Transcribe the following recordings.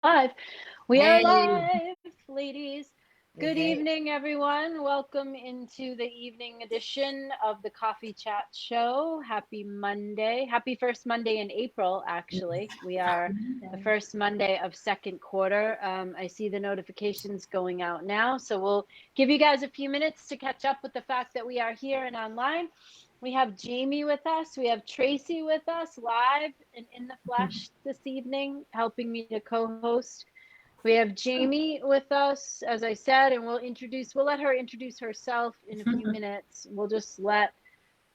Live. We are Hey, live, ladies. hey, Good hey. evening, everyone. Welcome into the evening edition of the Coffee Chat Show. Happy Monday. Happy first Monday in April, actually. We are the first Monday of second quarter. I see the notifications going out now. So we'll give you guys a few minutes to catch up with the fact that we are here and online. We have Jaime with us. We have Tracy with us live and in the flesh this evening, helping me to co-host. We have Jaime with us, as I said, and we'll let her introduce herself in a few minutes. We'll just let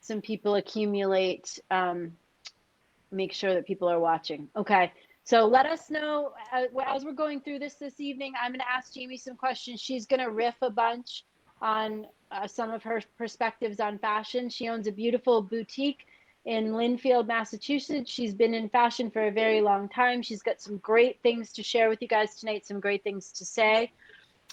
some people accumulate, make sure that people are watching. Okay. So let us know as we're going through this evening. I'm going to ask Jaime some questions. She's going to riff a bunch on some of her perspectives on fashion. She owns a beautiful boutique in Lynnfield, Massachusetts. She's been in fashion for a very long time. She's got some great things to share with you guys tonight, some great things to say.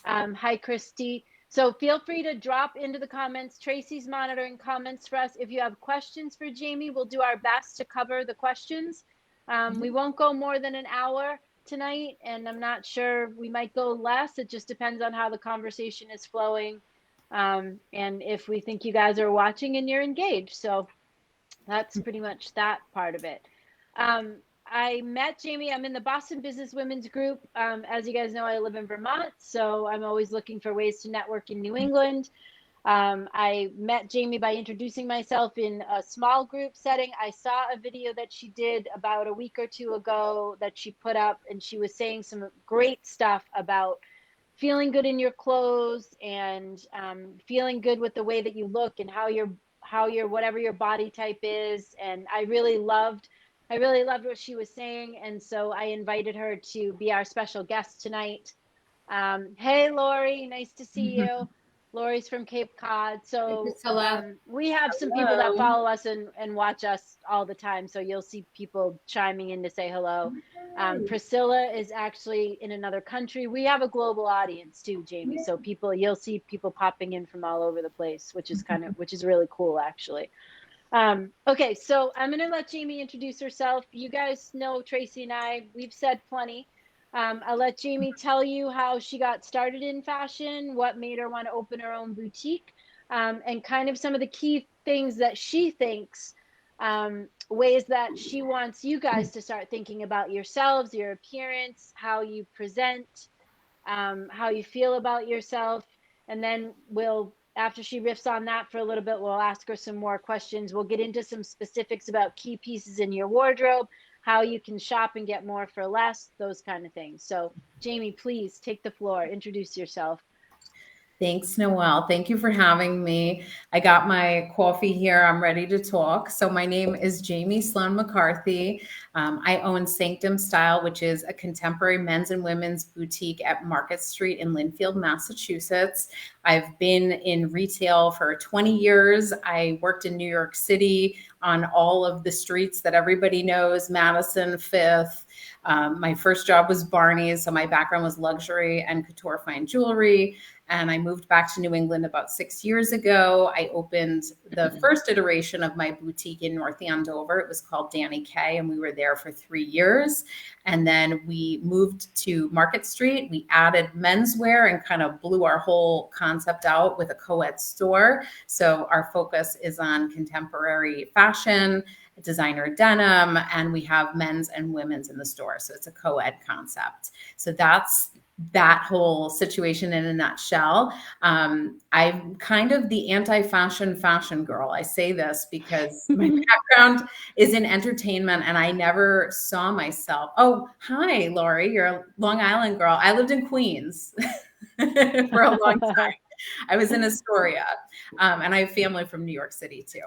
Hi, Christy. So feel free to drop into the comments. Tracy's monitoring comments for us. If you have questions for Jaime, we'll do our best to cover the questions. We won't go more than an hour tonight, and I'm not sure, we might go less. It just depends on how the conversation is flowing, and if we think you guys are watching and you're engaged. So that's pretty much that part of it. Um, I met Jaime. I'm in the Boston Business Women's Group. As you guys know, I live in Vermont, so I'm always looking for ways to network in New England. I met Jaime by introducing myself in a small group setting. I saw a video that she did about a week or two ago that she put up, and she was saying some great stuff about feeling good in your clothes and feeling good with the way that you look and how your whatever your body type is. And I really loved what she was saying, and so I invited her to be our special guest tonight. Hey, Lori, nice to see you. Lori's from Cape Cod. So Hello. we have some people that Hello. follow us and watch us all the time. So you'll see people chiming in to say hello. Priscilla is actually in another country. We have a global audience too, Jaime. So you'll see people popping in from all over the place, which is really cool, actually. Okay, so I'm going to let Jaime introduce herself. You guys know Tracy and we've said plenty. I'll let Jaime tell you how she got started in fashion, what made her want to open her own boutique, and kind of some of the key things that she thinks, ways that she wants you guys to start thinking about yourselves, your appearance, how you present, how you feel about yourself. And then after she riffs on that for a little bit, we'll ask her some more questions. We'll get into some specifics about key pieces in your wardrobe, how you can shop and get more for less, those kind of things. So, Jaime, please take the floor, introduce yourself. Thanks, Noelle. Thank you for having me. I got my coffee here. I'm ready to talk. So, my name is Jaime Sloan McCarthy. I own Sanctum Style, which is a contemporary men's and women's boutique at Market Street in Lynnfield, Massachusetts. I've been in retail for 20 years. I worked in New York City on all of the streets that everybody knows, Madison, Fifth. My first job was Barney's, so my background was luxury and couture fine jewelry. And I moved back to New England about 6 years ago. I opened the first iteration of my boutique in North Andover. It was called Danny K, and we were there for 3 years. And then we moved to Market Street. We added menswear and kind of blew our whole concept out with a co-ed store. So our focus is on contemporary fashion, designer denim, and we have men's and women's in the store. So it's a co-ed concept. So that's that whole situation in a nutshell. I'm kind of the anti-fashion fashion girl. I say this because my background is in entertainment and I never saw myself. Oh, hi, Lori, you're a Long Island girl. I lived in Queens for a long time. I was in Astoria, and I have family from New York City too.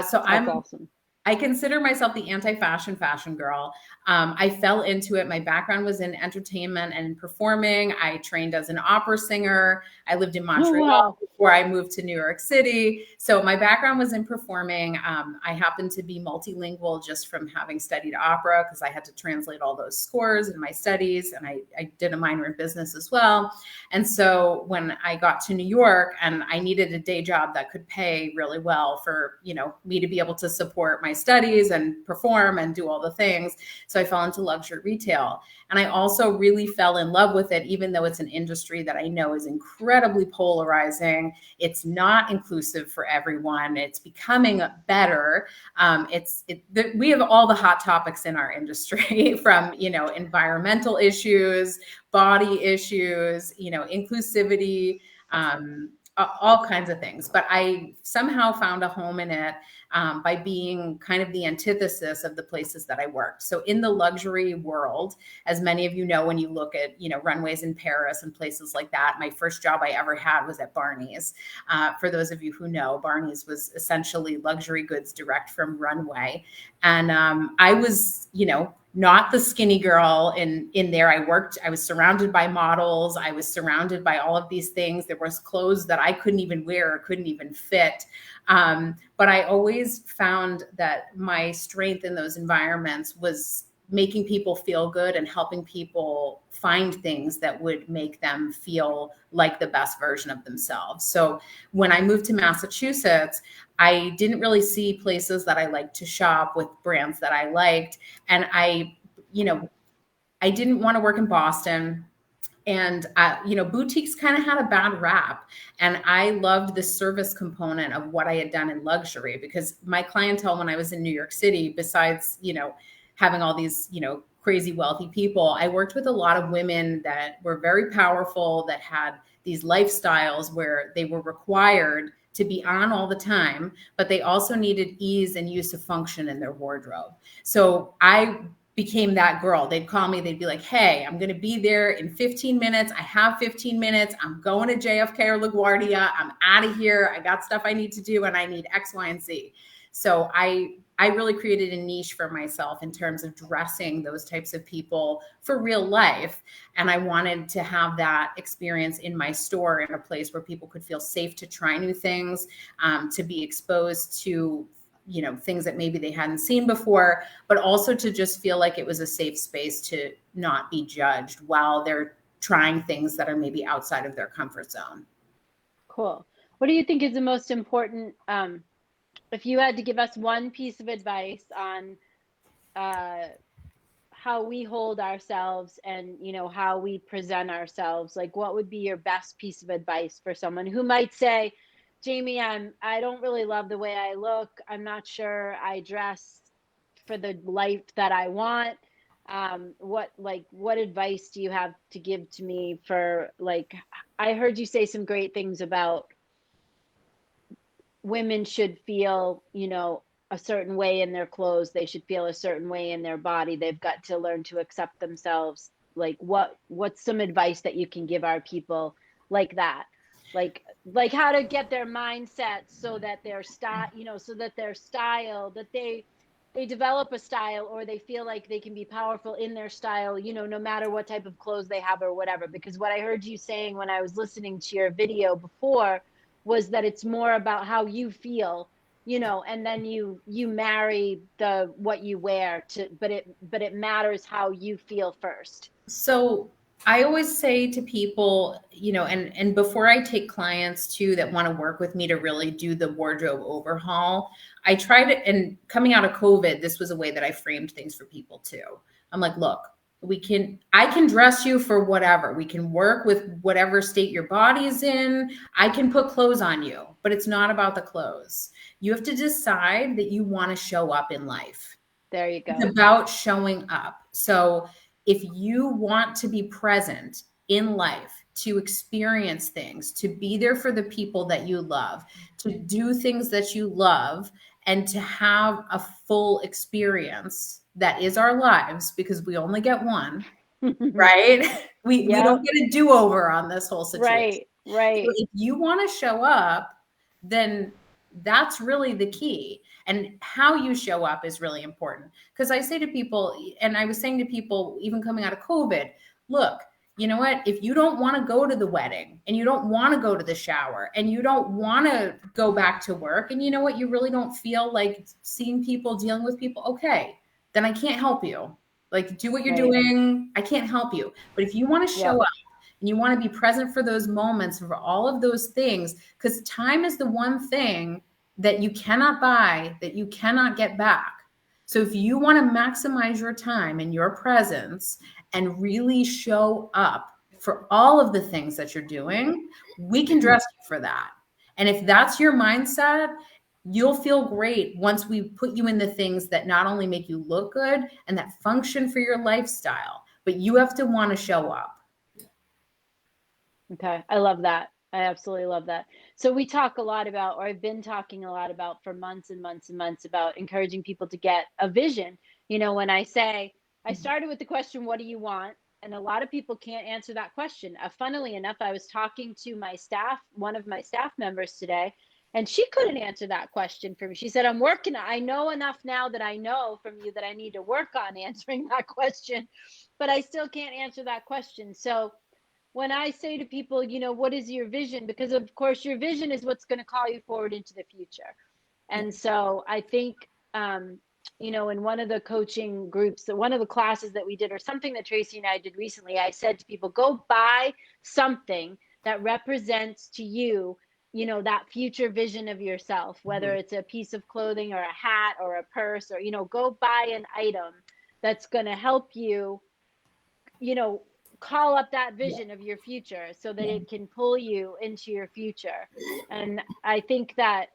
So That's awesome. I consider myself the anti-fashion fashion girl. I fell into it. My background was in entertainment and performing. I trained as an opera singer. I lived in Oh, Montreal wow. before I moved to New York City. So my background was in performing. I happened to be multilingual just from having studied opera because I had to translate all those scores in my studies. And I did a minor in business as well. And so when I got to New York and I needed a day job that could pay really well for, me to be able to support my studies and perform and do all the things. So I fell into luxury retail. And I also really fell in love with it, even though it's an industry that I know is incredibly polarizing. It's not inclusive for everyone. It's becoming better. We have all the hot topics in our industry from, environmental issues, body issues, inclusivity, all kinds of things. But I somehow found a home in it by being kind of the antithesis of the places that I worked. So in the luxury world, as many of you know, when you look at, runways in Paris and places like that, my first job I ever had was at Barney's. For those of you who know, Barney's was essentially luxury goods direct from runway. And I was, not the skinny girl in there. I was surrounded by models. I was surrounded by all of these things. There was clothes that I couldn't even wear or couldn't even fit. But I always found that my strength in those environments was making people feel good and helping people find things that would make them feel like the best version of themselves. So when I moved to Massachusetts, I didn't really see places that I liked to shop with brands that I liked. And I didn't want to work in Boston. And, boutiques kind of had a bad rap. And I loved the service component of what I had done in luxury, because my clientele when I was in New York City, besides, having all these, crazy wealthy people, I worked with a lot of women that were very powerful, that had these lifestyles where they were required to be on all the time, but they also needed ease and use of function in their wardrobe. So I became that girl. They'd call me, they'd be like, hey, I'm going to be there in 15 minutes. I have 15 minutes. I'm going to JFK or LaGuardia. I'm out of here. I got stuff I need to do and I need X, Y, and Z. So I really created a niche for myself in terms of dressing those types of people for real life. And I wanted to have that experience in my store, in a place where people could feel safe to try new things, to be exposed to things that maybe they hadn't seen before, but also to just feel like it was a safe space to not be judged while they're trying things that are maybe outside of their comfort zone. Cool. What do you think is the most important, if you had to give us one piece of advice on how we hold ourselves and how we present ourselves, like what would be your best piece of advice for someone who might say, Jaime, I don't really love the way I look. I'm not sure I dress for the life that I want. What advice do you have to give to me for, like, I heard you say some great things about women should feel, a certain way in their clothes. They should feel a certain way in their body. They've got to learn to accept themselves. Like what's some advice that you can give our people like that? Like how to get their mindset so that their style, that they develop a style, or they feel like they can be powerful in their style, no matter what type of clothes they have or whatever. Because what I heard you saying when I was listening to your video before was that it's more about how you feel, and then you marry what you wear to, but it matters how you feel first. So I always say to people, and before I take clients too that want to work with me to really do the wardrobe overhaul, I try to, and coming out of COVID, this was a way that I framed things for people too. I'm like, look, I can dress you for whatever. We can work with whatever state your body is in. I can put clothes on you, but it's not about the clothes. You have to decide that you want to show up in life. There you go. It's about showing up. So if you want to be present in life, to experience things, to be there for the people that you love, to do things that you love, and to have a full experience that is our lives, because we only get one, right? We don't get a do-over on this whole situation. Right. So if you want to show up, then that's really the key. And how you show up is really important. Because I say to people, and I was saying to people, even coming out of COVID, look, you know what? If you don't want to go to the wedding, and you don't want to go to the shower, and you don't want to go back to work, and you know what? You really don't feel like seeing people, dealing with people. Okay, then I can't help you. Like, do what you're doing. I can't help you. But if you want to show up, and you want to be present for those moments, for all of those things, because time is the one thing that you cannot buy, that you cannot get back. So if you want to maximize your time and your presence and really show up for all of the things that you're doing, we can dress you for that. And if that's your mindset, you'll feel great once we put you in the things that not only make you look good and that function for your lifestyle, but you have to want to show up. Okay, I love that. I absolutely love that. So we talk a lot about, or I've been talking a lot about for months and months and months about encouraging people to get a vision. You know, when I say, I started with the question, what do you want? And a lot of people can't answer that question. Funnily enough, I was talking to my staff, one of my staff members today, and she couldn't answer that question for me. She said, I'm working. I know enough now that I know from you that I need to work on answering that question, but I still can't answer that question. So when I say to people, you know, what is your vision? Because of course, your vision is what's going to call you forward into the future. And so I think, you know, in one of the coaching groups, one of the classes that we did, or something that Tracy and I did recently, I said to people, go buy something that represents to you, you know, that future vision of yourself, whether it's a piece of clothing or a hat or a purse, or, you know, go buy an item that's going to help you, you know, call up that vision of your future so that it can pull you into your future. And I think that,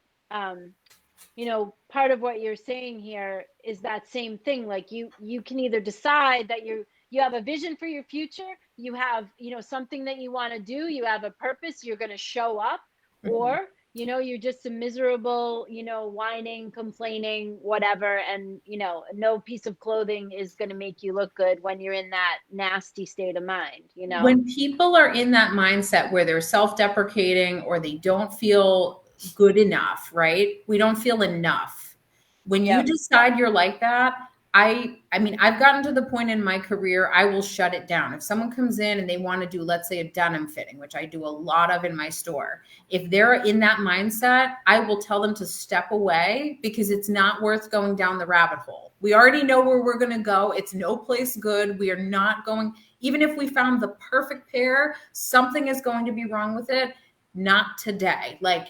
you know, part of what you're saying here is that same thing. Like you can either decide that you have a vision for your future, you have, you know, something that you want to do, you have a purpose, you're going to show up, or you know, you're just a miserable, you know, whining, complaining, whatever. And, you know, no piece of clothing is going to make you look good when you're in that nasty state of mind, you know? When people are in that mindset where they're self-deprecating or they don't feel good enough, right? We don't feel enough. When you Yep. decide you're like that, I mean, I've gotten to the point in my career, I will shut it down. If someone comes in and they want to do, let's say, a denim fitting, which I do a lot of in my store, if they're in that mindset, I will tell them to step away because it's not worth going down the rabbit hole. We already know where we're going to go. It's no place good. We are not going, even if we found the perfect pair, something is going to be wrong with it. Not today. Like,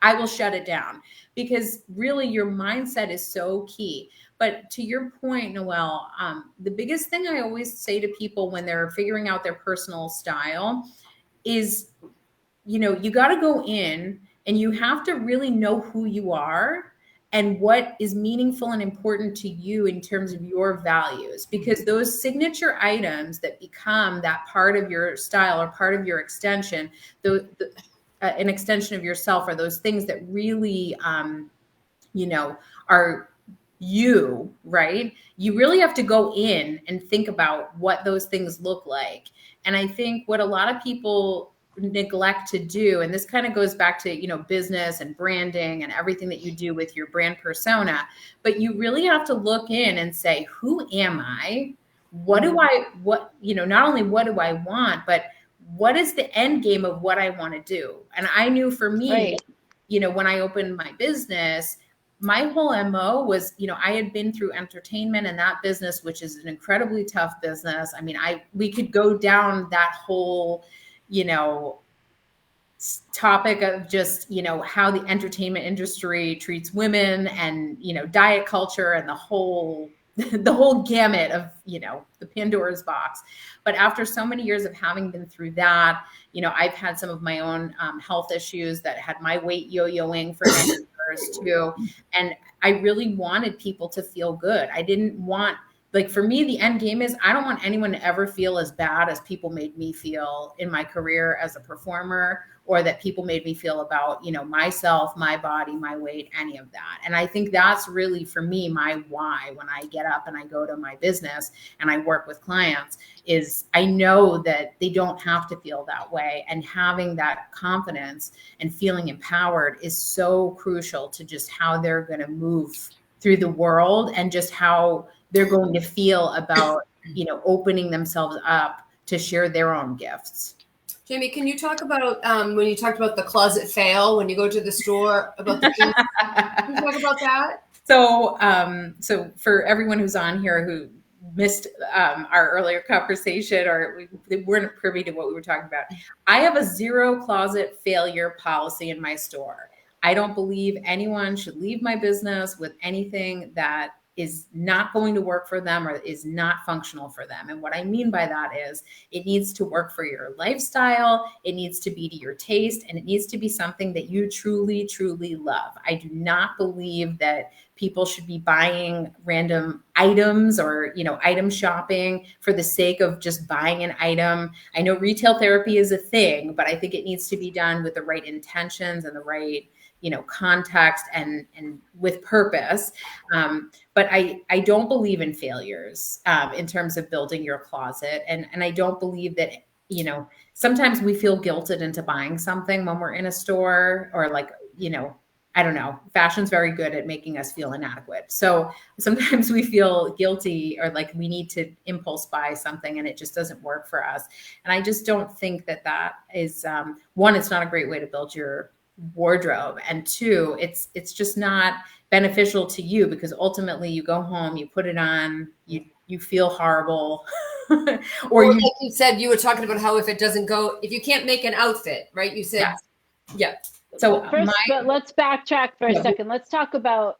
I will shut it down because really your mindset is so key. But to your point, Noelle, the biggest thing I always say to people when they're figuring out their personal style is, you know, you got to go in and you have to really know who you are and what is meaningful and important to you in terms of your values, because those signature items that become that part of your style or part of your extension, an extension of yourself, are those things that really, you know, are you, right? You really have to go in and think about what those things look like. And I think what a lot of people neglect to do, and this kind of goes back to, you know, business and branding and everything that you do with your brand persona, but you really have to look in and say, who am I? What do what, you know, not only what do I want, but what is the end game of what I want to do? And I knew for me, Right. you know, when I opened my business, my whole MO was, you know, I had been through entertainment and that business, which is an incredibly tough business. I mean, we could go down that whole, you know, topic of just, you know, how the entertainment industry treats women and, you know, diet culture and the whole the whole gamut of, you know, the Pandora's box. But after so many years of having been through that, you know, I've had some of my own health issues that had my weight yo-yoing for many years too. And I really wanted people to feel good. I didn't want, like, for me, the end game is I don't want anyone to ever feel as bad as people made me feel in my career as a performer, or that people made me feel about, you know, myself, my body, my weight, any of that. And I think that's really, for me, my why when I get up and I go to my business and I work with clients is I know that they don't have to feel that way. And having that confidence and feeling empowered is so crucial to just how they're going to move through the world and just how they're going to feel about, you know, opening themselves up to share their own gifts. Jaime, can you talk about when you talked about the closet fail when you go to the store about the can you talk about that? So for everyone who's on here who missed our earlier conversation or they weren't privy to what we were talking about, I have a zero closet failure policy in my store. I don't believe anyone should leave my business with anything that is not going to work for them or is not functional for them. And what I mean by that is it needs to work for your lifestyle, it needs to be to your taste, and it needs to be something that you truly, truly love. I do not believe that people should be buying random items or, item shopping for the sake of just buying an item. I know retail therapy is a thing, but I think it needs to be done with the right intentions and the right context and with purpose. But I don't believe in failures in terms of building your closet. And I don't believe that, sometimes we feel guilted into buying something when we're in a store or I don't know, fashion's very good at making us feel inadequate. So sometimes we feel guilty or like we need to impulse buy something and it just doesn't work for us. And I just don't think that is, one, it's not a great way to build your wardrobe, and two, it's just not beneficial to you because ultimately you go home, you put it on, you feel horrible. or like you said, you were talking about how if you can't make an outfit, right? You said, yeah. So but let's backtrack for a second. Let's talk about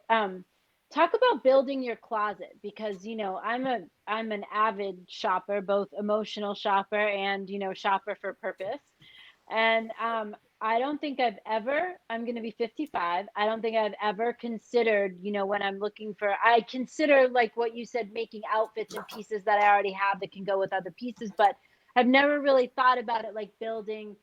building your closet because I'm an avid shopper, both emotional shopper and shopper for purpose. And I don't think I'm going to be 55. I don't think I've ever considered, when I'm looking I consider like what you said, making outfits and pieces that I already have that can go with other pieces, but I've never really thought about it like building,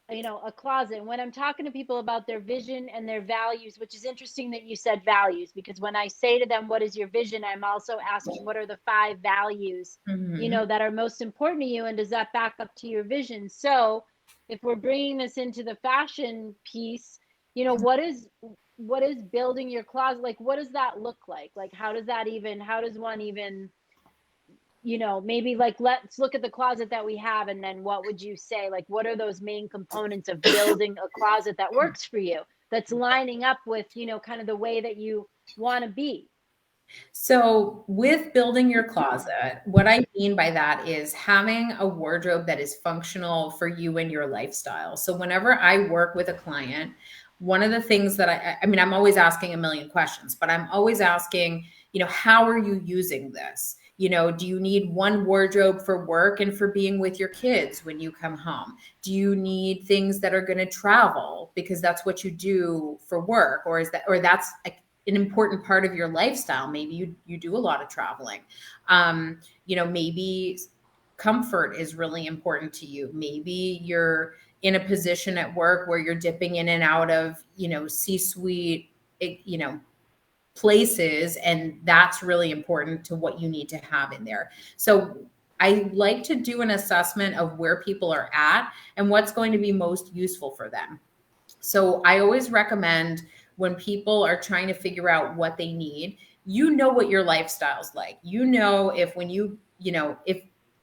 a closet. When I'm talking to people about their vision and their values, which is interesting that you said values, because when I say to them, what is your vision? I'm also asking, what are the 5 values, that are most important to you? And does that back up to your vision? So if we're bringing this into the fashion piece, what is building your closet? Like, what does that look like? Like, how does one even, maybe like, let's look at the closet that we have. And then what would you say? Like, what are those main components of building a closet that works for you? That's lining up with, kind of the way that you want to be. So with building your closet, what I mean by that is having a wardrobe that is functional for you and your lifestyle. So whenever I work with a client, one of the things that I'm always asking a million questions, but I'm always asking, how are you using this? Do you need one wardrobe for work and for being with your kids when you come home? Do you need things that are going to travel because that's what you do for work? Or that's an important part of your lifestyle? Maybe you do a lot of traveling. Maybe comfort is really important to you. Maybe you're in a position at work where you're dipping in and out of, C-suite, places, and that's really important to what you need to have in there. So I like to do an assessment of where people are at and what's going to be most useful for them. So I always recommend when people are trying to figure out what they need, what your lifestyle's like.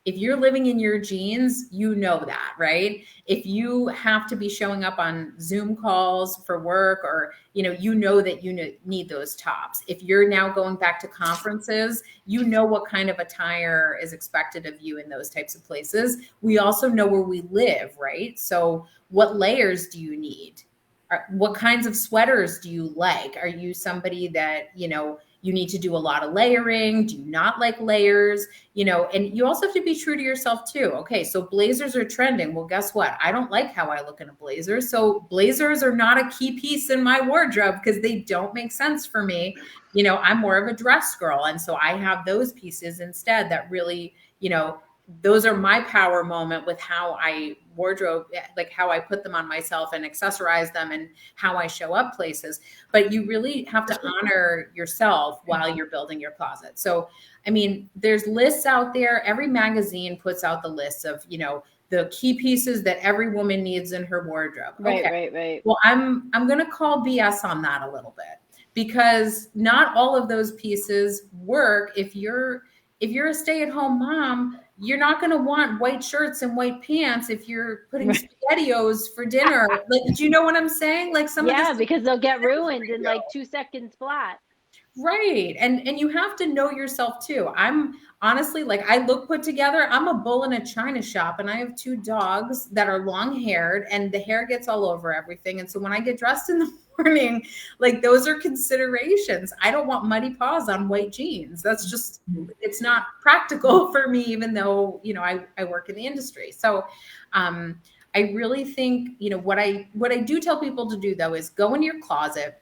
If you're living in your jeans, that, right? If you have to be showing up on Zoom calls for work or, that you need those tops. If you're now going back to conferences, what kind of attire is expected of you in those types of places. We also know where we live, right? So what layers do you need? What kinds of sweaters do you like? Are you somebody that, you need to do a lot of layering? Do you not like layers? And you also have to be true to yourself too. Okay, so blazers are trending. Well, guess what? I don't like how I look in a blazer. So blazers are not a key piece in my wardrobe because they don't make sense for me. I'm more of a dress girl. And so I have those pieces instead that really, those are my power moment with how I wardrobe, like how I put them on myself and accessorize them and how I show up places. But you really have to honor yourself while you're building your closet. So, there's lists out there. Every magazine puts out the lists of, the key pieces that every woman needs in her wardrobe. Right. Well, I'm going to call BS on that a little bit because not all of those pieces work. If you're a stay-at-home mom, you're not going to want white shirts and white pants if you're putting SpaghettiOs for dinner. Like, do you know what I'm saying? Like because they'll get ruined in like 2 seconds flat. Right. And you have to know yourself too. I'm honestly, like, I look put together. I'm a bull in a china shop and I have 2 dogs that are long haired and the hair gets all over everything. And so when I get dressed in the morning. Like, those are considerations. I don't want muddy paws on white jeans. That's just, it's not practical for me, even though, you know, I work in the industry. So I really think, you know, what I do tell people to do though is go in your closet,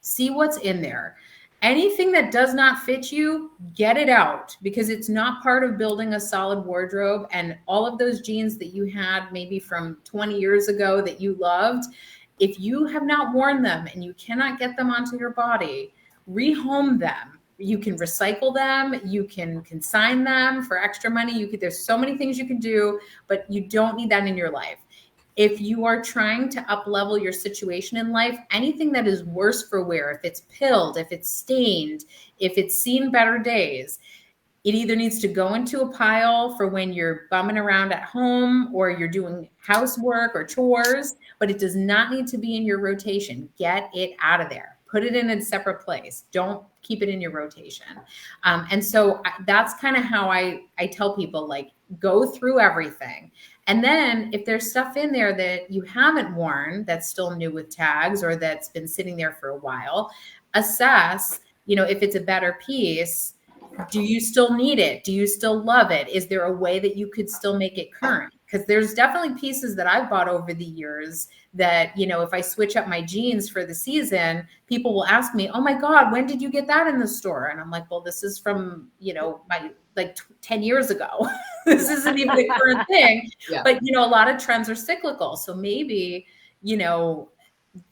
see what's in there. Anything that does not fit you, get it out, because it's not part of building a solid wardrobe. And all of those jeans that you had maybe from 20 years ago that you loved, if you have not worn them and you cannot get them onto your body, rehome them. You can recycle them, you can consign them for extra money. There's so many things you can do, but you don't need that in your life. If you are trying to up level your situation in life, anything that is worse for wear, if it's pilled, if it's stained, if it's seen better days, it either needs to go into a pile for when you're bumming around at home or you're doing housework or chores, but it does not need to be in your rotation. Get it out of there. Put it in a separate place. Don't keep it in your rotation. And so that's kind of how I tell people, like, go through everything. And then if there's stuff in there that you haven't worn that's still new with tags or that's been sitting there for a while, assess, you know, if it's a better piece, do you still need it? Do you still love it? Is there a way that you could still make it current? Because there's definitely pieces that I've bought over the years that, you know, if I switch up my jeans for the season, people will ask me, oh my God, when did you get that in the store? And I'm like, well, this is from, you know, my 10 years ago. This isn't even a current thing. Yeah. But, you know, a lot of trends are cyclical. So maybe, you know,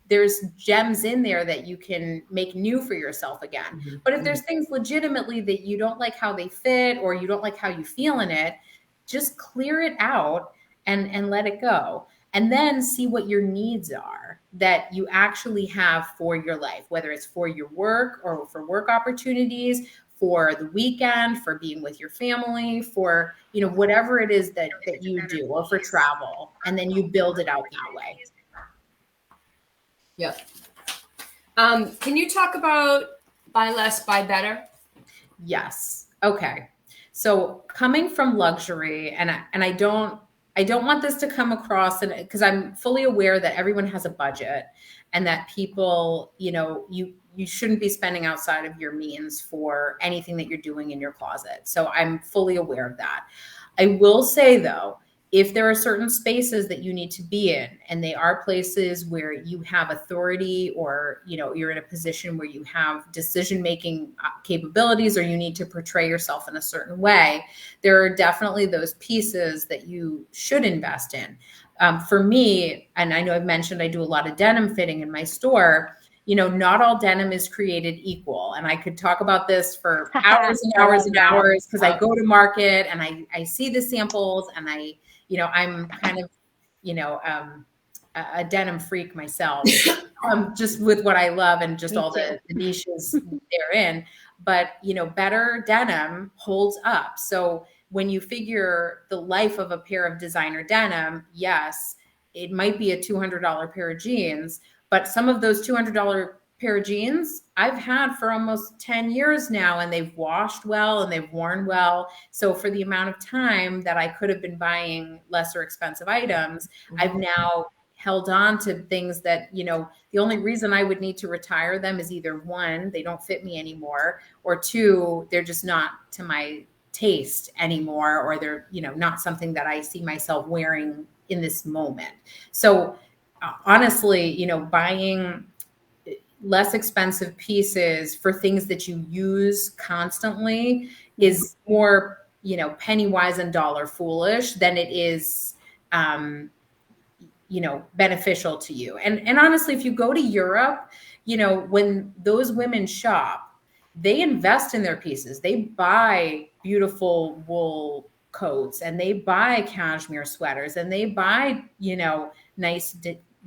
there's gems in there that you can make new for yourself again. Mm-hmm. But if there's things legitimately that you don't like how they fit or you don't like how you feel in it, just clear it out and let it go. And then see what your needs are that you actually have for your life, whether it's for your work or for work opportunities, for the weekend, for being with your family, for, you know, whatever it is that you do, or for travel. And then you build it out that way. Yep. Can you talk about buy less, buy better? Yes. Okay. So coming from luxury, and I don't want this to come across, and because I'm fully aware that everyone has a budget and that people, you know, you shouldn't be spending outside of your means for anything that you're doing in your closet. So I'm fully aware of that. I will say though, if there are certain spaces that you need to be in, and they are places where you have authority, or, you know, you're in a position where you have decision-making capabilities, or you need to portray yourself in a certain way, there are definitely those pieces that you should invest in. For me, and I know I've mentioned I do a lot of denim fitting in my store, you know, not all denim is created equal. And I could talk about this for hours and hours and hours, because I go to market and I see the samples, and I'm kind of, a denim freak myself, just with what I love and just all the niches they're in. But, you know, better denim holds up. So when you figure the life of a pair of designer denim, yes, it might be a $200 pair of jeans, but some of those $200 pair of jeans I've had for almost 10 years now, and they've washed well and they've worn well. So for the amount of time that I could have been buying lesser expensive items, I've now held on to things that, you know, the only reason I would need to retire them is either one, they don't fit me anymore, or two, they're just not to my taste anymore, or they're, you know, not something that I see myself wearing in this moment. So honestly, you know, buying less expensive pieces for things that you use constantly is more, you know, penny wise and dollar foolish than it is, you know, beneficial to you. And honestly, if you go to Europe, you know, when those women shop, they invest in their pieces. They buy beautiful wool coats, and they buy cashmere sweaters, and they buy, you know, nice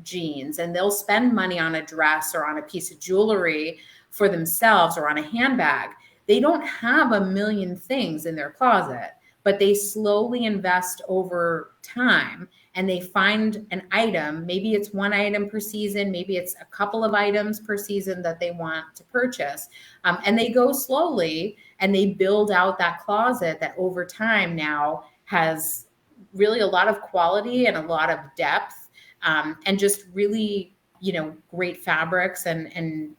jeans, and they'll spend money on a dress or on a piece of jewelry for themselves or on a handbag. They don't have a million things in their closet, but they slowly invest over time, and they find an item. Maybe it's one item per season, maybe it's a couple of items per season that they want to purchase. And they go slowly, and they build out that closet that over time now has really a lot of quality and a lot of depth. And just really great fabrics and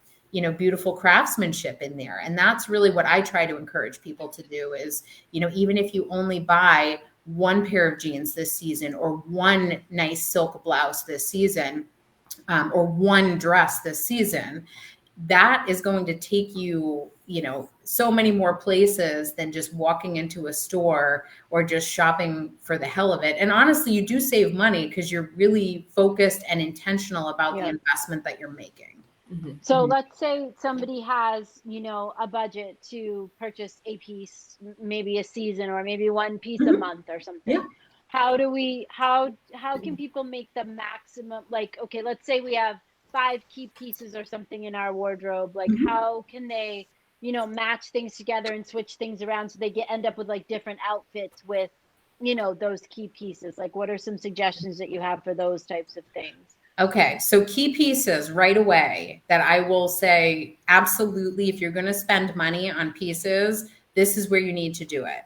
beautiful craftsmanship in there. And that's really what I try to encourage people to do is, even if you only buy one pair of jeans this season or one nice silk blouse this season, or one dress this season, that is going to take you, so many more places than just walking into a store or just shopping for the hell of it. And honestly, you do save money because you're really focused and intentional about the investment that you're making. Mm-hmm. So let's say somebody has, a budget to purchase a piece, maybe a season or maybe one piece a month or something. Yeah. How can people make the maximum, like, okay, let's say we have 5 key pieces or something in our wardrobe. Like, how can they, match things together and switch things around so they end up with like different outfits with, those key pieces? Like, what are some suggestions that you have for those types of things? Okay, so key pieces right away that I will say, absolutely, if you're going to spend money on pieces, this is where you need to do it.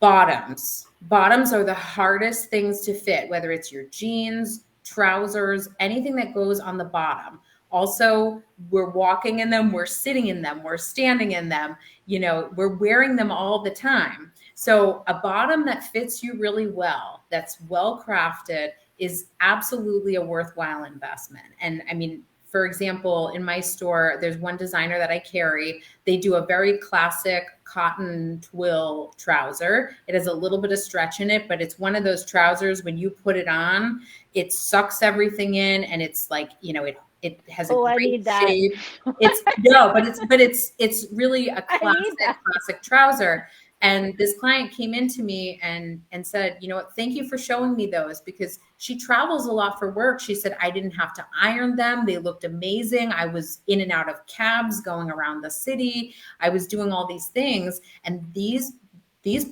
Bottoms. Bottoms are the hardest things to fit, whether it's your jeans, trousers, anything that goes on the bottom. Also, we're walking in them, we're sitting in them, we're standing in them, we're wearing them all the time. So a bottom that fits you really well, that's well crafted, is absolutely a worthwhile investment. And I mean, for example, in my store, there's one designer that I carry. They do a very classic cotton twill trouser. It has a little bit of stretch in it, but it's one of those trousers when you put it on, it sucks everything in, and it's like, it has a great shape. It's really a classic trouser. And this client came into me and said, thank you for showing me those, because she travels a lot for work. She said, I didn't have to iron them. They looked amazing. I was in and out of cabs going around the city. I was doing all these things. And these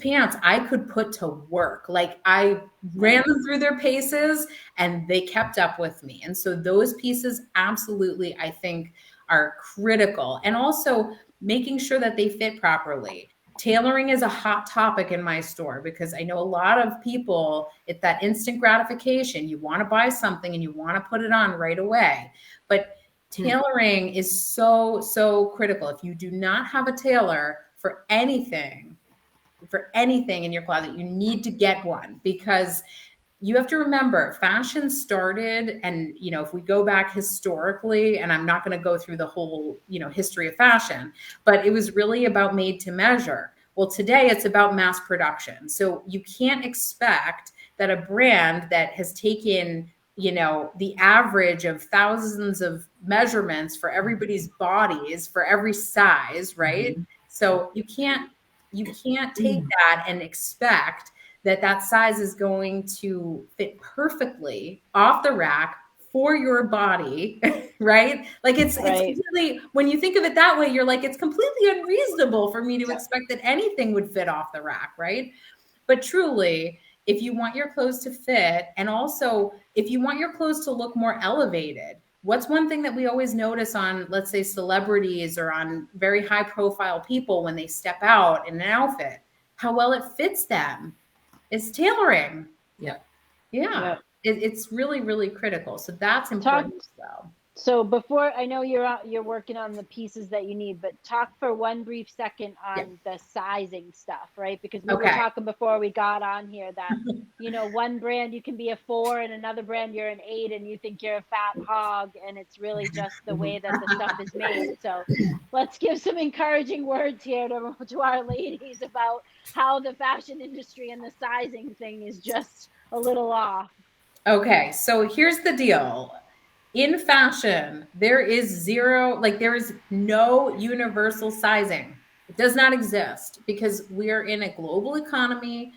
pants I could put to work. Like, I ran them through their paces and they kept up with me. And so those pieces absolutely, I think, are critical. And also making sure that they fit properly. Tailoring is a hot topic in my store because I know a lot of people, it's that instant gratification. You want to buy something and you want to put it on right away. But tailoring is so, so critical. If you do not have a tailor for anything in your closet, you need to get one, because you have to remember, fashion started, and if we go back historically, and I'm not going to go through the whole history of fashion, but it was really about made to measure. Well, today it's about mass production. So you can't expect that a brand that has taken the average of thousands of measurements for everybody's bodies for every size, right? Mm-hmm. So you can't take that and expect that size is going to fit perfectly off the rack for your body, right? Like it's completely, when you think of it that way, you're like, it's completely unreasonable for me to expect that anything would fit off the rack, right? But truly, if you want your clothes to fit, and also if you want your clothes to look more elevated, what's one thing that we always notice on, let's say, celebrities or on very high profile people when they step out in an outfit? How well it fits them. It's tailoring. Yeah. It's really, really critical. So that's important as well. So before, I know you're working on the pieces that you need, but talk for one brief second on the sizing stuff, right? Because we were talking before we got on here that, one brand you can be a 4 and another brand you're an 8 and you think you're a fat hog, and it's really just the way that the stuff is made. So let's give some encouraging words here to our ladies about how the fashion industry and the sizing thing is just a little off. Okay, so here's the deal. In fashion, there is no universal sizing. It does not exist because we are in a global economy.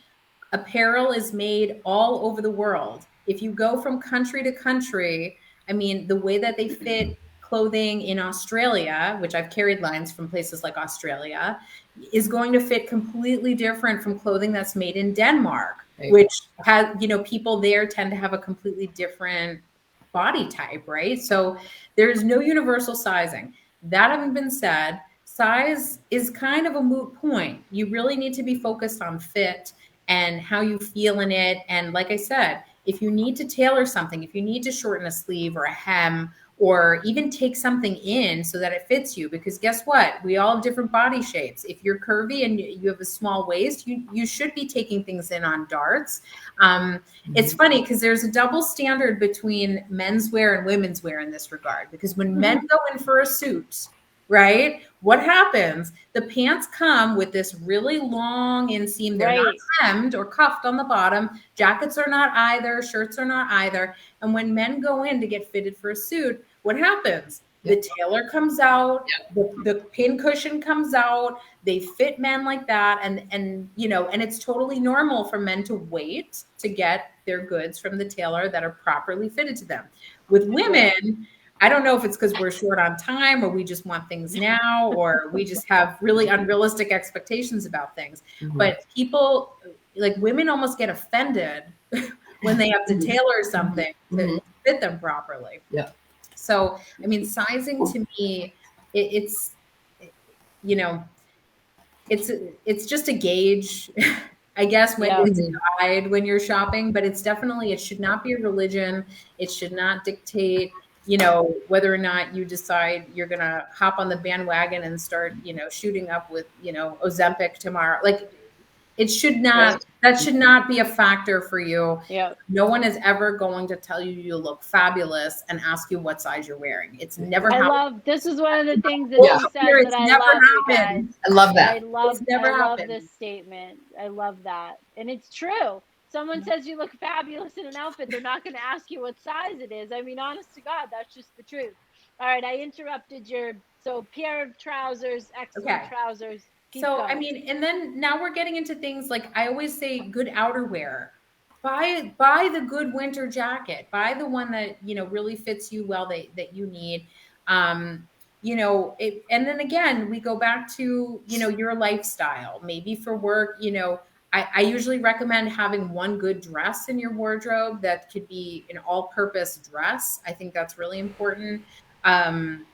Apparel is made all over the world. If you go from country to country, I mean, the way that they fit clothing in Australia, which I've carried lines from places like Australia, is going to fit completely different from clothing that's made in Denmark, which has, people there tend to have a completely different body type, right? So there's no universal sizing. That having been said, size is kind of a moot point. You really need to be focused on fit and how you feel in it. And like I said, if you need to tailor something, if you need to shorten a sleeve or a hem or even take something in so that it fits you. Because guess what? We all have different body shapes. If you're curvy and you have a small waist, you should be taking things in on darts. It's funny because there's a double standard between men's wear and women's wear in this regard. Because when men go in for a suit, right, what happens? The pants come with this really long inseam. They're not hemmed or cuffed on the bottom. Jackets are not either. Shirts are not either. And when men go in to get fitted for a suit, what happens? The tailor comes out, the pin cushion comes out, they fit men like that. And it's totally normal for men to wait to get their goods from the tailor that are properly fitted to them. With women, I don't know if it's because we're short on time or we just want things now, or we just have really unrealistic expectations about things. But people, like women, almost get offended when they have to tailor something to fit them properly. Yeah. So, I mean, sizing to me, it's just a gauge, I guess, when it's a guide when you're shopping, but it should not be a religion. It should not dictate, whether or not you decide you're going to hop on the bandwagon and start, shooting up with, Ozempic tomorrow. Like, it should not, that should not be a factor for you. Yeah. No one is ever going to tell you look fabulous and ask you what size you're wearing. It's never happened. This is one of the things that you said that I love, you guys. I love that. I love this statement. I love that. And it's true. Someone says you look fabulous in an outfit, they're not going to ask you what size it is. I mean, honest to God, that's just the truth. All right, I interrupted so pair of trousers, excellent trousers. Keep going. I mean, and then now we're getting into things like I always say, good outerwear. Buy the good winter jacket. Buy the one that really fits you well, that you need. And then again, we go back to your lifestyle. Maybe for work, I usually recommend having one good dress in your wardrobe that could be an all-purpose dress. I think that's really important. And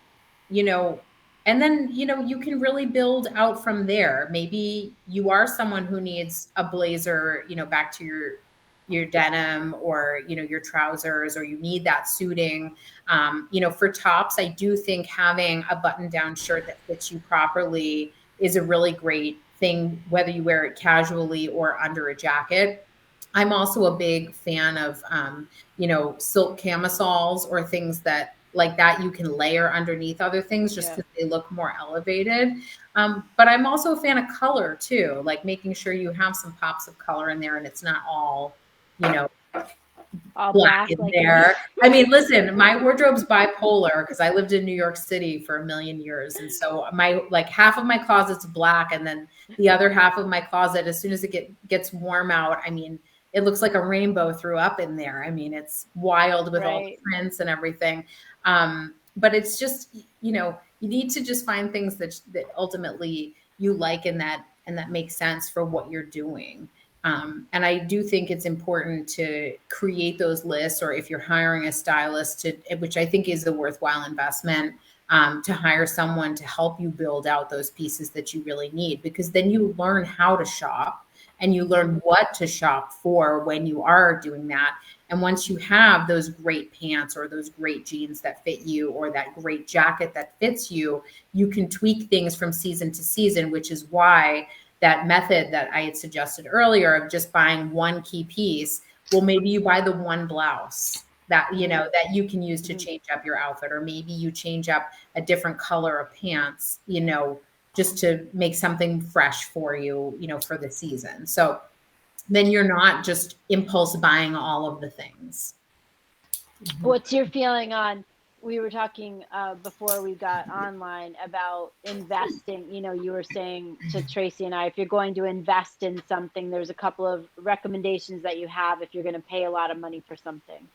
then, you can really build out from there. Maybe you are someone who needs a blazer, back to your denim or, your trousers, or you need that suiting. For tops, I do think having a button-down shirt that fits you properly is a really great thing, whether you wear it casually or under a jacket. I'm also a big fan of, silk camisoles or things that like that you can layer underneath other things just because they look more elevated. But I'm also a fan of color too, like making sure you have some pops of color in there and it's not all, all black in there. I mean, listen, my wardrobe's bipolar because I lived in New York City for a million years. And so half of my closet's black. And then the other half of my closet, as soon as it gets warm out, I mean, it looks like a rainbow threw up in there. I mean, it's wild with all the prints and everything. But it's just, you need to just find things that ultimately you like and that makes sense for what you're doing. And I do think it's important to create those lists, or if you're hiring a stylist, which I think is a worthwhile investment, to hire someone to help you build out those pieces that you really need, because then you learn how to shop and you learn what to shop for when you are doing that. And once you have those great pants or those great jeans that fit you, or that great jacket that fits you, you can tweak things from season to season, which is why that method that I had suggested earlier of just buying one key piece, well, maybe you buy the one blouse that, that you can use to change up your outfit, or maybe you change up a different color of pants, just to make something fresh for you, for the season. So then you're not just impulse buying all of the things. What's your feeling on, we were talking before we got online about investing, you were saying to Tracy and I, if you're going to invest in something, there's a couple of recommendations that you have if you're going to pay a lot of money for something.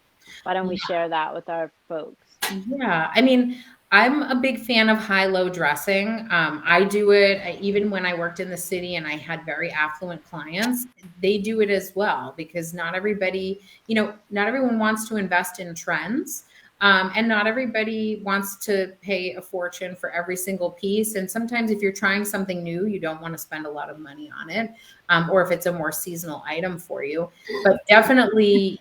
Why don't we share that with our folks? Yeah. I mean, I'm a big fan of high-low dressing. I do it even when I worked in the city and I had very affluent clients. They do it as well, because not everybody, not everyone wants to invest in trends. And not everybody wants to pay a fortune for every single piece. And sometimes if you're trying something new, you don't want to spend a lot of money on it, or if it's a more seasonal item for you. But definitely,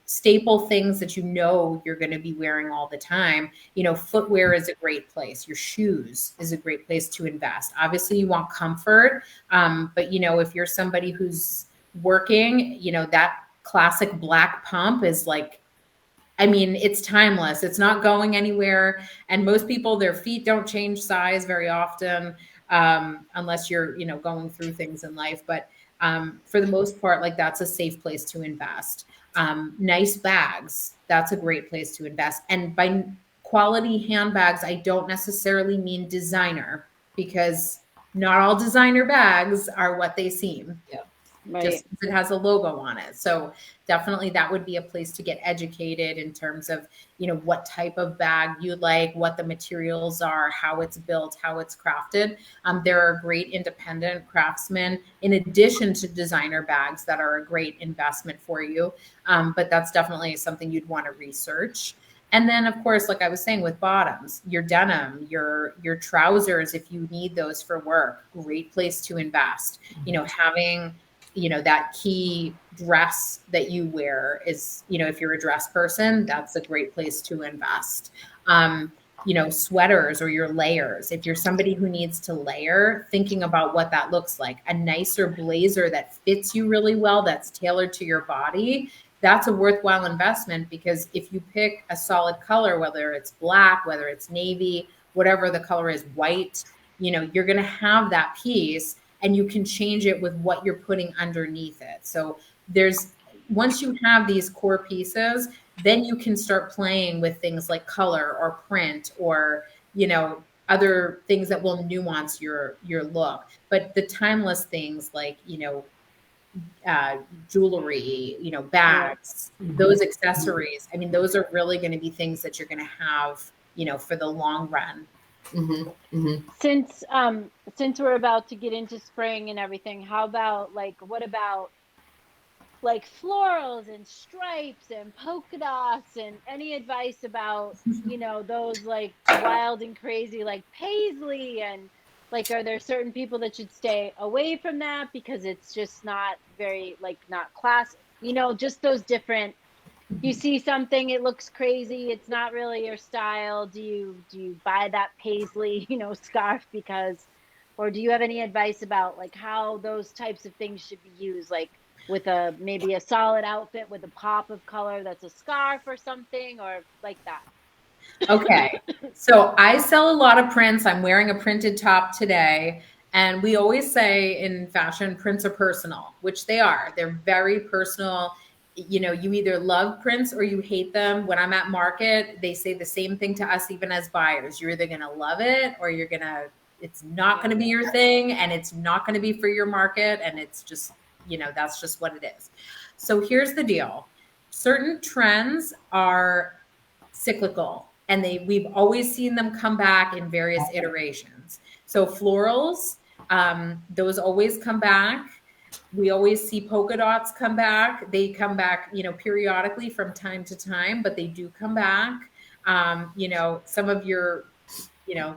staple things that you're going to be wearing all the time. Footwear is a great place. Your shoes is a great place to invest. Obviously, you want comfort, but if you're somebody who's working, that classic black pump is like, it's timeless. It's not going anywhere. And most people, their feet don't change size very often, unless you're, going through things in life. But for the most part, like that's a safe place to invest. Nice bags, that's a great place to invest. And by quality handbags, I don't necessarily mean designer, because not all designer bags are what they seem. Yeah. Right. Just because it has a logo on it. So definitely that would be a place to get educated in terms of, what type of bag you like, what the materials are, how it's built, how it's crafted. There are great independent craftsmen in addition to designer bags that are a great investment for you. But that's definitely something you'd want to research. And then, of course, like I was saying, with bottoms, your denim, your trousers, if you need those for work, great place to invest. Having that key dress that you wear is, if you're a dress person, that's a great place to invest. Sweaters or your layers. If you're somebody who needs to layer, thinking about what that looks like, a nicer blazer that fits you really well, that's tailored to your body, that's a worthwhile investment, because if you pick a solid color, whether it's black, whether it's navy, whatever the color is, white, you're going to have that piece, and you can change it with what you're putting underneath it. So once you have these core pieces, then you can start playing with things like color or print or, other things that will nuance your look. But the timeless things like, jewelry, bags, those accessories, those are really going to be things that you're going to have, for the long run. Since we're about to get into spring and everything, how about what about florals and stripes and polka dots, and any advice about those wild and crazy paisley, and are there certain people that should stay away from that because it's just not very not class, just those different, you see something, it looks crazy, it's not really your style, do you buy that paisley scarf or do you have any advice about how those types of things should be used, with maybe a solid outfit with a pop of color that's a scarf or something, or like that? Okay. So I sell a lot of prints. I'm wearing a printed top today. And we always say in fashion, prints are personal, which they are. They're very personal. You either love prints or you hate them. When I'm at market, they say the same thing to us, even as buyers. You're either going to love it or it's not going to be your thing, and it's not going to be for your market. And it's just, that's just what it is. So here's the deal. Certain trends are cyclical, and we've always seen them come back in various iterations. So florals, those always come back. We always see polka dots come back. They come back, periodically from time to time, but they do come back. Some of your,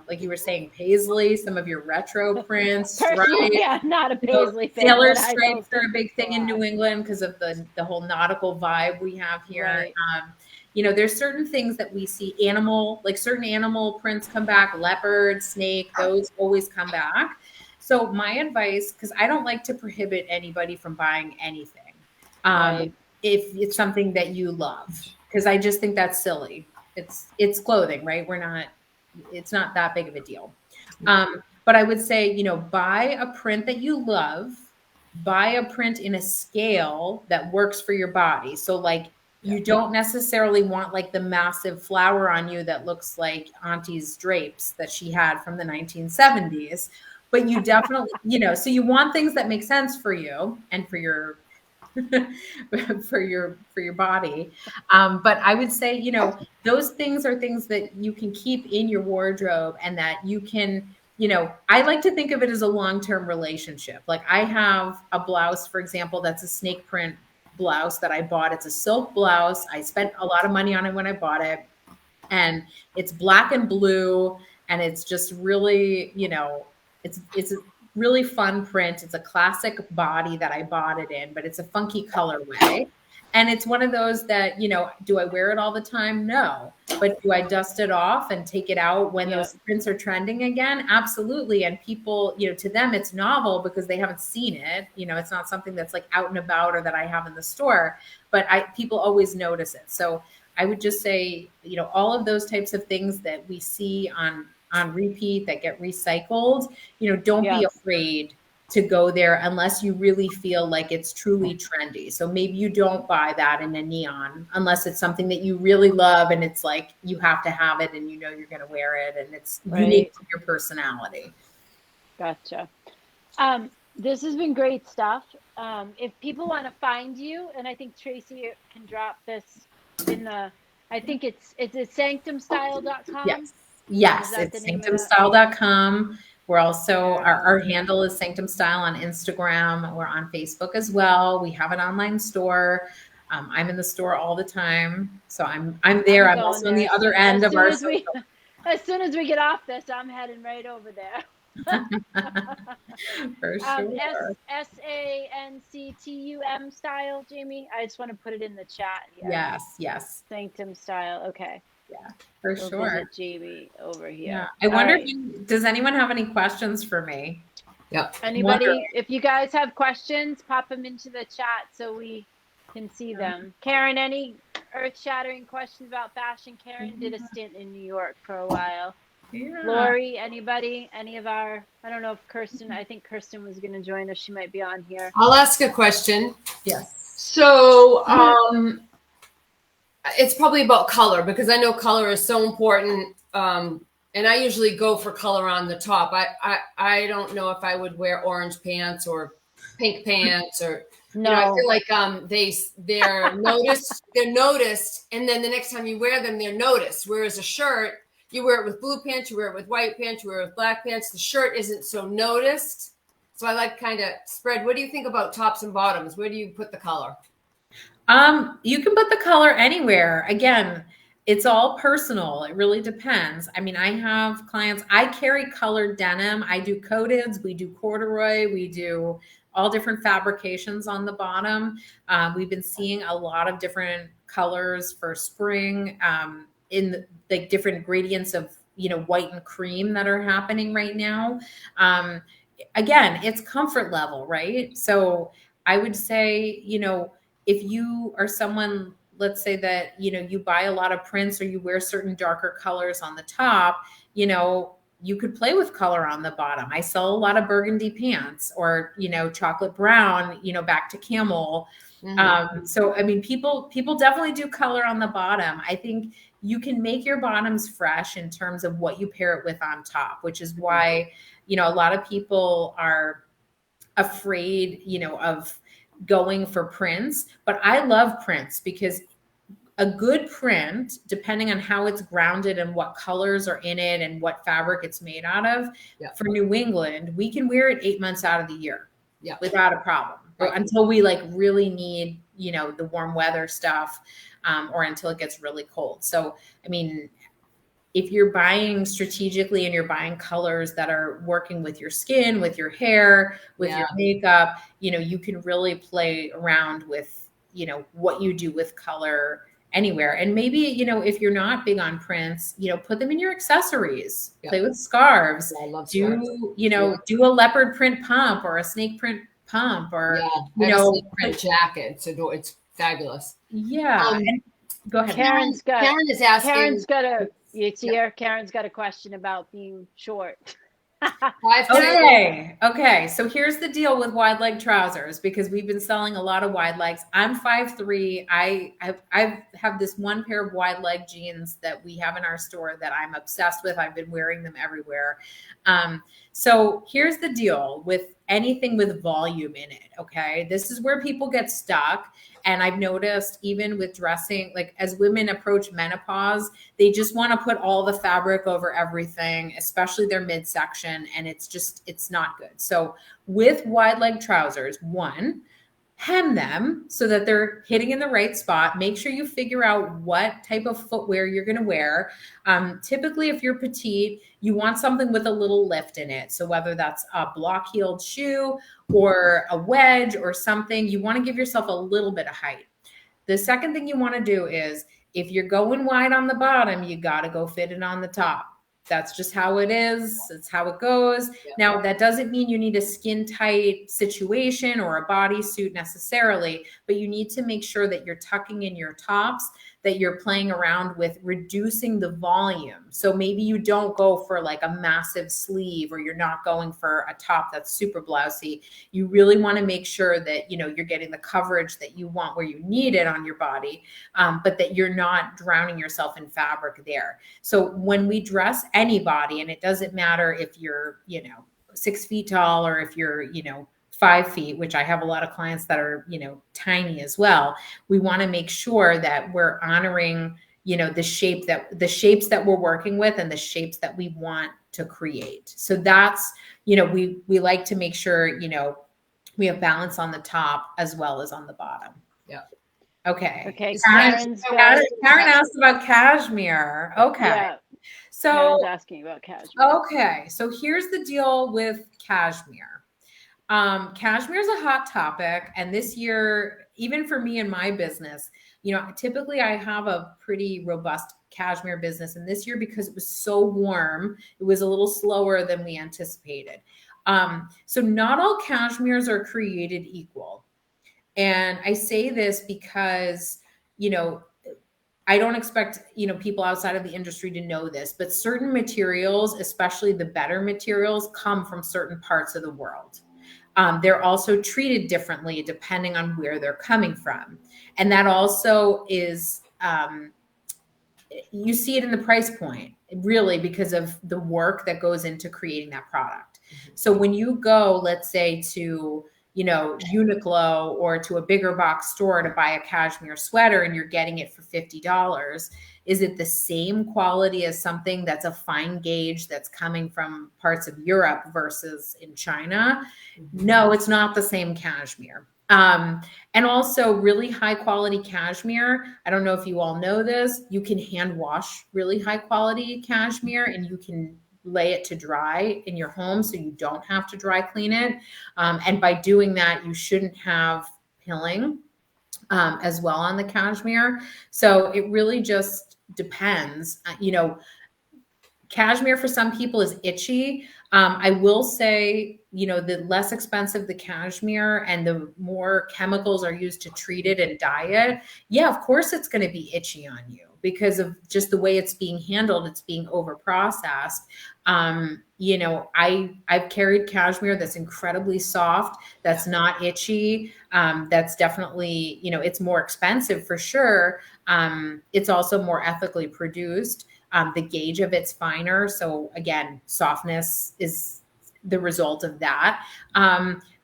like you were saying, paisley, some of your retro prints, Personally, right? yeah, not a paisley fan. Sailor stripes are a big thing in New England because of the whole nautical vibe we have here. Right. There's certain things that we see certain animal prints come back, leopard, snake, those always come back. So my advice, because I don't like to prohibit anybody from buying anything, Right. if it's something that you love, because I just think that's silly. It's clothing, right? It's not that big of a deal. But I would say, buy a print that you love, buy a print in a scale that works for your body. So you don't necessarily want the massive flower on you that looks like Auntie's drapes that she had from the 1970s. But you definitely, so you want things that make sense for you and for your for your body. But I would say, those things are things that you can keep in your wardrobe, and that you can, I like to think of it as a long-term relationship. Like I have a blouse, for example, that's a snake print blouse that I bought. It's a silk blouse. I spent a lot of money on it when I bought it. and it's black and blue, and it's just really, it's a really fun print. It's a classic body that I bought it in, but it's a funky colorway. And it's one of those that, do I wear it all the time? No. But do I dust it off and take it out when those prints are trending again? Absolutely. And people, to them, it's novel because they haven't seen it. It's not something that's like out and about or that I have in the store, but people always notice it. So I would just say, all of those types of things that we see on repeat that get recycled, don't be afraid to go there unless you really feel like it's truly trendy. So maybe you don't buy that in a neon unless it's something that you really love and it's like you have to have it and you're going to wear it and it's unique to your personality. Gotcha. This has been great stuff. If people want to find you, and I think Tracy can drop this in I think it's sanctumstyle.com. Yes, it's sanctumstyle.com. We're also, our handle is Sanctum Style on Instagram. We're on Facebook as well. We have an online store. I'm in the store all the time. So I'm there. I'm also on the other end of our social. As soon as we get off this, I'm heading right over there. For sure. Sanctum Style, Jamie. I just want to put it in the chat here. Yes. Sanctum Style. Okay. Yeah, for sure. Jamie over here. Yeah. I wonder, does anyone have any questions for me? Yep. Anybody, if you guys have questions, pop them into the chat so we can see them. Karen, any earth-shattering questions about fashion? Karen did a stint in New York for a while. Yeah. Lori, anybody? Any of our, I don't know if Kirsten, I think Kirsten was going to join us. She might be on here. I'll ask a question. Yes. So, it's probably about color because I know color is so important. And I usually go for color on the top. I don't know if I would wear orange pants or pink pants or, I feel like they're noticed, and then the next time you wear them, they're noticed. Whereas a shirt, you wear it with blue pants, you wear it with white pants, you wear it with black pants. The shirt isn't so noticed. So I like kind of spread. What do you think about tops and bottoms? Where do you put the color? You can put the color anywhere. Again, it's all personal. It really depends. I mean, I have clients, I carry colored denim. I do coateds, we do corduroy, we do all different fabrications on the bottom. We've been seeing a lot of different colors for spring, in the different gradients of, white and cream that are happening right now. Again, it's comfort level, right? So I would say, if you are someone, let's say that, you buy a lot of prints or you wear certain darker colors on the top, you could play with color on the bottom. I sell a lot of burgundy pants or, chocolate brown, back to camel. Mm-hmm. So, I mean, people definitely do color on the bottom. I think you can make your bottoms fresh in terms of what you pair it with on top, which is why, a lot of people are afraid, of going for prints, but I love prints because a good print, depending on how it's grounded and what colors are in it and what fabric it's made out of, for New England, we can wear it 8 months out of the year without a problem, until we really need, the warm weather stuff, or until it gets really cold. So, I mean, if you're buying strategically and you're buying colors that are working with your skin, with your hair, with your makeup, you can really play around with, what you do with color anywhere. And maybe, if you're not big on prints, put them in your accessories, play with scarves, do a leopard print pump or a snake print pump or, snake print jacket. So it's fabulous. Yeah. Go ahead. Karen is asking. Karen's got a question about being short. Okay. So here's the deal with wide leg trousers, because we've been selling a lot of wide legs. I'm 5'3". I have this one pair of wide leg jeans that we have in our store that I'm obsessed with. I've been wearing them everywhere. So here's the deal with anything with volume in it. Okay. This is where people get stuck. And I've noticed even with dressing, like as women approach menopause, they just want to put all the fabric over everything, especially their midsection. And it's not good. So with wide leg trousers, one, hem them so that they're hitting in the right spot. Make sure you figure out what type of footwear you're going to wear. Typically, if you're petite, you want something with a little lift in it. So whether that's a block-heeled shoe or a wedge or something, you want to give yourself a little bit of height. The second thing you want to do is, if you're going wide on the bottom, you got to go fit it on the top. That's just how it is. It's how it goes. Yeah. Now, that doesn't mean you need a skin tight situation or a bodysuit necessarily, but you need to make sure that you're tucking in your tops, that you're playing around with reducing the volume. So maybe you don't go for like a massive sleeve, or you're not going for a top that's super blousy. You really want to make sure that, you know, you're getting the coverage that you want where you need it on your body, but that you're not drowning yourself in fabric there. So when we dress anybody, and it doesn't matter if you're, you know, 6 feet tall or if you're, you know, 5 feet, which I have a lot of clients that are, you know, tiny as well. We want to make sure that we're honoring, you know, the shapes that we're working with and the shapes that we want to create. So that's, you know, we like to make sure, you know, we have balance on the top as well as on the bottom. Yeah. Okay. Okay. Karen asked about cashmere. Okay. Yeah. So Karen's asking about cashmere. Okay. So here's the deal with cashmere. Cashmere is a hot topic. And this year, even for me and my business, you know, typically I have a pretty robust cashmere business. And this year, because it was so warm, it was a little slower than we anticipated. So not all cashmeres are created equal. And I say this because, you know, I don't expect, you know, people outside of the industry to know this, but certain materials, especially the better materials, come from certain parts of the world. They're also treated differently depending on where they're coming from. And that also is, you see it in the price point, really, because of the work that goes into creating that product. So when you go, let's say, to, you know, Uniqlo or to a bigger box store to buy a cashmere sweater and you're getting it for $50, is it the same quality as something that's a fine gauge that's coming from parts of Europe versus in China? No, it's not the same cashmere. And also really high quality cashmere. I don't know if you all know this, you can hand wash really high quality cashmere and you can lay it to dry in your home so you don't have to dry clean it. And by doing that, you shouldn't have pilling as well on the cashmere. So it really just depends. You know, cashmere for some people is itchy. I will say, you know, the less expensive the cashmere and the more chemicals are used to treat it and dye it, yeah, of course it's going to be itchy on you because of just the way it's being handled. It's being over processed. You know, I've carried cashmere that's incredibly soft, that's not itchy. That's definitely, you know, it's more expensive for sure. It's also more ethically produced. The gauge of it's finer. So again, softness is the result of that.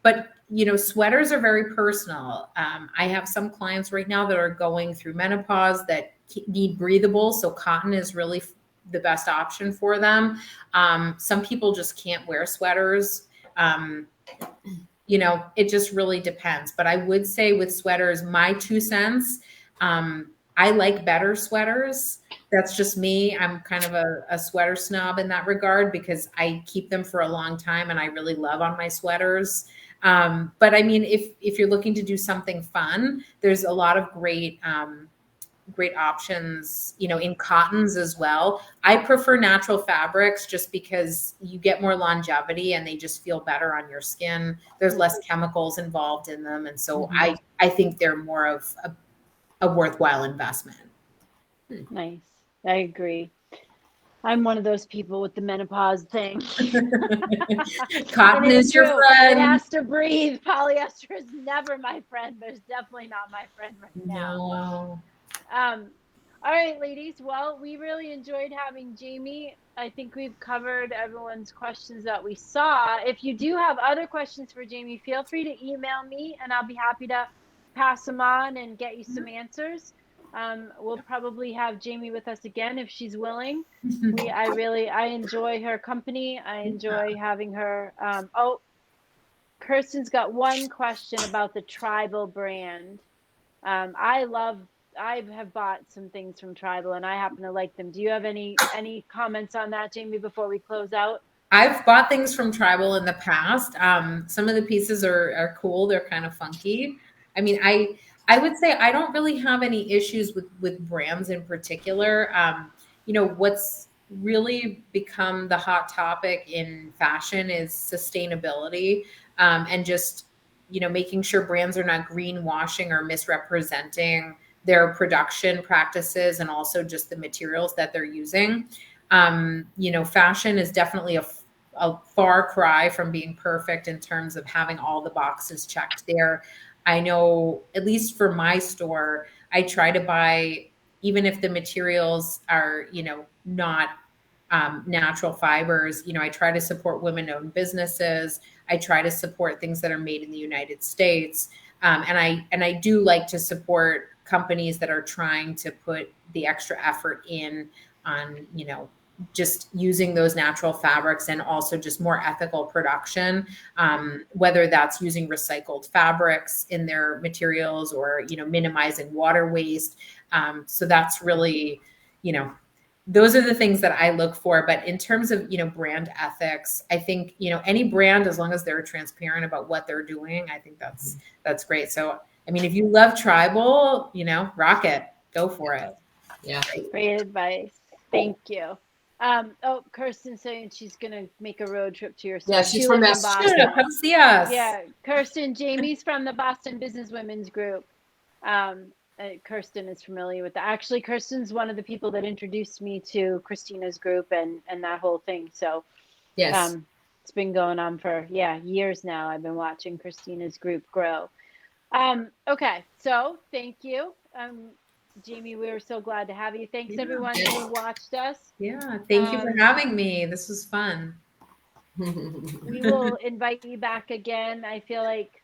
But, you know, sweaters are very personal. I have some clients right now that are going through menopause that need breathable. So cotton is really the best option for them. Some people just can't wear sweaters. You know, it just really depends. But I would say with sweaters, my 2 cents, I like better sweaters. That's just me. I'm kind of a sweater snob in that regard because I keep them for a long time and I really love on my sweaters. But I mean, if you're looking to do something fun, there's a lot of great options, you know, in cottons as well. I prefer natural fabrics just because you get more longevity and they just feel better on your skin. There's less chemicals involved in them. And so I think they're more of a worthwhile investment. Nice. I agree. I'm one of those people with the menopause thing. Cotton is your true. friend. It has to breathe. Polyester is never my friend, but it's definitely not my friend right now. No. All right, ladies. Well, we really enjoyed having Jaime. I think we've covered everyone's questions that we saw. If you do have other questions for Jaime, feel free to email me and I'll be happy to pass them on and get you some answers. We'll probably have Jaime with us again if she's willing. I enjoy her company. I enjoy having her. Kirsten's got one question about the Tribal brand. I have bought some things from Tribal and I happen to like them. Do you have any comments on that, Jamie, before we close out? I've bought things from Tribal in the past. Some of the pieces are cool. They're kind of funky. I mean, I would say I don't really have any issues with brands in particular. What's really become the hot topic in fashion is sustainability, and just making sure brands are not greenwashing or misrepresenting their production practices and also just the materials that they're using. Fashion is definitely a far cry from being perfect in terms of having all the boxes checked there. I know, at least for my store, I try to buy, even if the materials are, not natural fibers. I try to support women-owned businesses. I try to support things that are made in the United States. And I do like to support companies that are trying to put the extra effort in on, just using those natural fabrics and also just more ethical production, whether that's using recycled fabrics in their materials or, minimizing water waste. So that's really, those are the things that I look for. But in terms of, brand ethics, I think, any brand, as long as they're transparent about what they're doing, I think that's great. So, I mean, if you love Tribal, rock it, go for it. Yeah. Great advice. Thank you. Kirsten's saying she's gonna make a road trip to your store. Yeah, she's from Massachusetts. Come see us. Yeah, Kirsten, Jamie's from the Boston Business Women's Group. Kirsten is familiar with that. Actually, Kirsten's one of the people that introduced me to Christina's group and that whole thing. So, yes, it's been going on for years now. I've been watching Christina's group grow. Okay, so thank you. Jamie, we were so glad to have you. Thanks everyone who watched us. Yeah, thank you for having me. This was fun. We will invite you back again. I feel like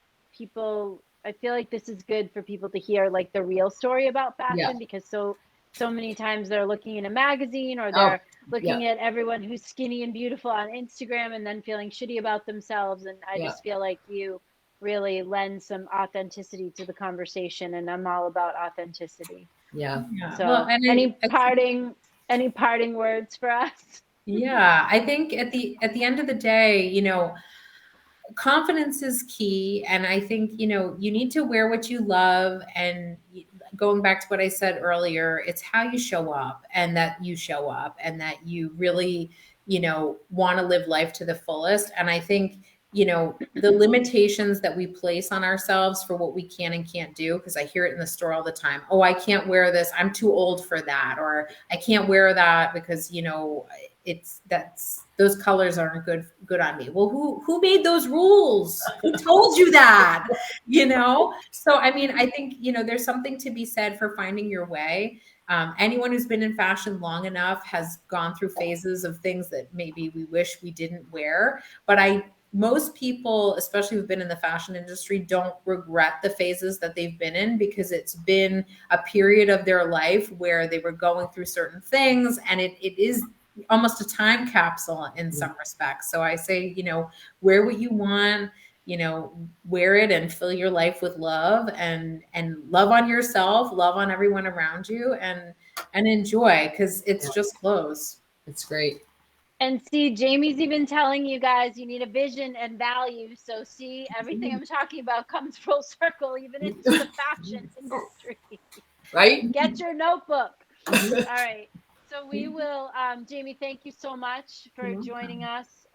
this is good for people to hear like the real story about fashion, because so many times they're looking in a magazine or they're looking at everyone who's skinny and beautiful on Instagram and then feeling shitty about themselves. And I just feel like you really lend some authenticity to the conversation, and I'm all about authenticity. Yeah. So well, any parting words for us? Yeah, I think at the end of the day, confidence is key. And I think, you need to wear what you love. And going back to what I said earlier, it's how you show up, and that you show up, and that you really, want to live life to the fullest. And I think, the limitations that we place on ourselves for what we can and can't do, because I hear it in the store all the time. Oh, I can't wear this. I'm too old for that. Or I can't wear that because, those colors aren't good on me. Well, who made those rules? Who told you that? So I mean, I think there's something to be said for finding your way. Anyone who's been in fashion long enough has gone through phases of things that maybe we wish we didn't wear. But most people, especially who've been in the fashion industry, don't regret the phases that they've been in, because it's been a period of their life where they were going through certain things, and it is almost a time capsule in some respects. So I say, wear what you want, wear it and fill your life with love, and love on yourself, love on everyone around you, and enjoy, because it's just clothes. It's great. And see, Jamie's even telling you guys you need a vision and value. So see, everything I'm talking about comes full circle, even into the fashion industry. Right? Get your notebook. All right. So we will, Jamie, thank you so much for joining us.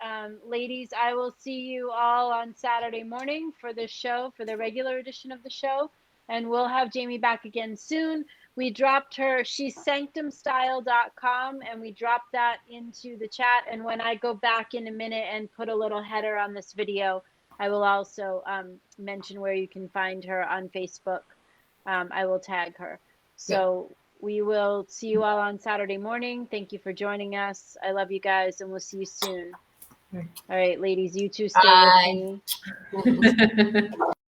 Ladies, I will see you all on Saturday morning for the show, for the regular edition of the show. And we'll have Jamie back again soon. We dropped her, she's sanctumstyle.com, and we dropped that into the chat. And when I go back in a minute and put a little header on this video, I will also mention where you can find her on Facebook. I will tag her. So we will see you all on Saturday morning. Thank you for joining us. I love you guys, and we'll see you soon. All right, ladies, you two stay with me.